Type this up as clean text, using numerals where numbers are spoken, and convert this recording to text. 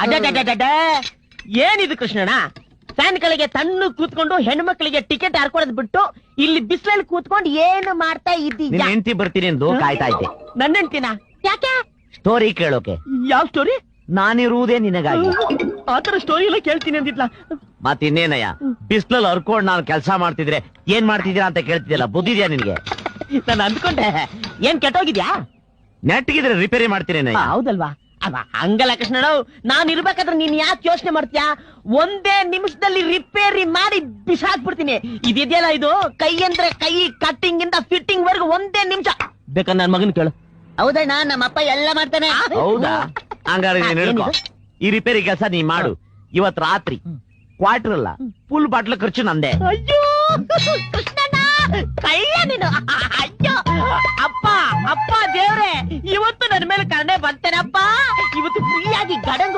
ಅಡ್ಡ ಏನಿದು ಕೃಷ್ಣಣ್ಣ? ಫ್ಯಾನ್ಗಳಿಗೆ ತಣ್ಣು ಕೂತ್ಕೊಂಡು ಹೆಣ್ಮಕ್ಳಿಗೆ ಟಿಕೆಟ್ ಹಾರ್ಕೊಳದ್ ಬಿಟ್ಟು ಇಲ್ಲಿ ಬಿಸಿಲಲ್ಲಿ ಕೂತ್ಕೊಂಡು ಏನು ಮಾಡ್ತಾ ಇದ್ದೀಯ? ಹೆಂಡತಿ ಬರ್ತೀನಿ ಎಂದು ಕಾಯ್ತಾ ಇದ್ದೆ. ನನ್ನ ಹೆಂಡ್ತಿನ? ಯಾಕೆ? ಸ್ಟೋರಿ ಕೇಳೋಕೆ. ಯಾವ ಸ್ಟೋರಿ? ನಾನಿರುವುದೇ ನಿನಗಾಗಿ. ಆತರ ಸ್ಟೋರಿ ಎಲ್ಲ ಕೇಳ್ತೀನಿ ಅಂತಿದ್ಲ. ಮತ್ತಿನ್ನೇನಯ್ಯ, ಬಿಸ್ಲಲ್ಲಿ ಹರ್ಕೊಂಡ್ ನಾನು ಕೆಲಸ ಮಾಡ್ತಿದ್ರೆ ಏನ್ ಮಾಡ್ತಿದ್ದೀರಾ ಅಂತ ಕೇಳ್ತಿದ್ಯಲ್ಲ, ಬುದ್ಧಿದ್ಯಾ ನಿನ್ಗೆ? ನಾನು ಅಂದ್ಕೊಂಡೆ ಏನ್ ಕೆಟ್ಟೋಗಿದ್ಯಾ? ನೆಟ್ಗಿದ್ರೆ ರಿಪೇರಿ ಮಾಡ್ತೀರೇನಯ್ಯ. ಹೌದಲ್ವಾ? ಹಂಗಲ್ಲ ಕೃಷ್ಣಣ್ಣ, ನಾನ್ ಇರ್ಬೇಕಾದ್ರೆ ನೀನ್ ಯಾಕೆ ಯೋಚನೆ ಮಾಡ್ತೀಯಾ? ಒಂದೇ ನಿಮಿಷದಲ್ಲಿ ರಿಪೇರಿ ಮಾಡಿ ಬಿಸಾಕ್ಬಿಡ್ತೀನಿ. ಇದೆಯಲ್ಲ ಇದು ಕೈ ಅಂದ್ರೆ ಕೈ, ಕಟ್ಟಿಂಗ್ ಇಂದ ಫಿಟ್ಟಿಂಗ್ ವರ್ಗು ಒಂದೇ ನಿಮಿಷ. ಬೇಕಾದ್ರೆ ನನ್ ಮಗನ್ ಕೇಳು. ಹೌದಣ್ಣ, ನಮ್ಮಪ್ಪ ಎಲ್ಲ ಮಾಡ್ತಾನೆ. ಹೌದಾ? ಹಂಗಾರೆ ನೀನ್ ಹೇಳ್ಕೊ, ಈ ರಿಪೇರಿ ಕೆಲಸ ನೀ ಮಾಡು. ಇವತ್ ರಾತ್ರಿ ಕ್ವಾರ್ಟರ್ ಅಲ್ಲ, ಫುಲ್ ಬಾಟ್ಲ್ ಖರ್ಚು ನಂದೆ. ಅಯ್ಯೋ ಕೃಷ್ಣಣ್ಣ, ಕಳ್ಳ ನೀನು. ಅಯ್ಯೋ ಅಪ್ಪ ಅಪ್ಪ ದೇವ್ರೆ, ಇವತ್ತು ನನ್ನ ಮೇಲೆ ಕರುಣೆ ಬಂತೇನಪ್ಪ. ಇವತ್ತು ಫ್ರೀಯಾಗಿ ಗಡಂಗು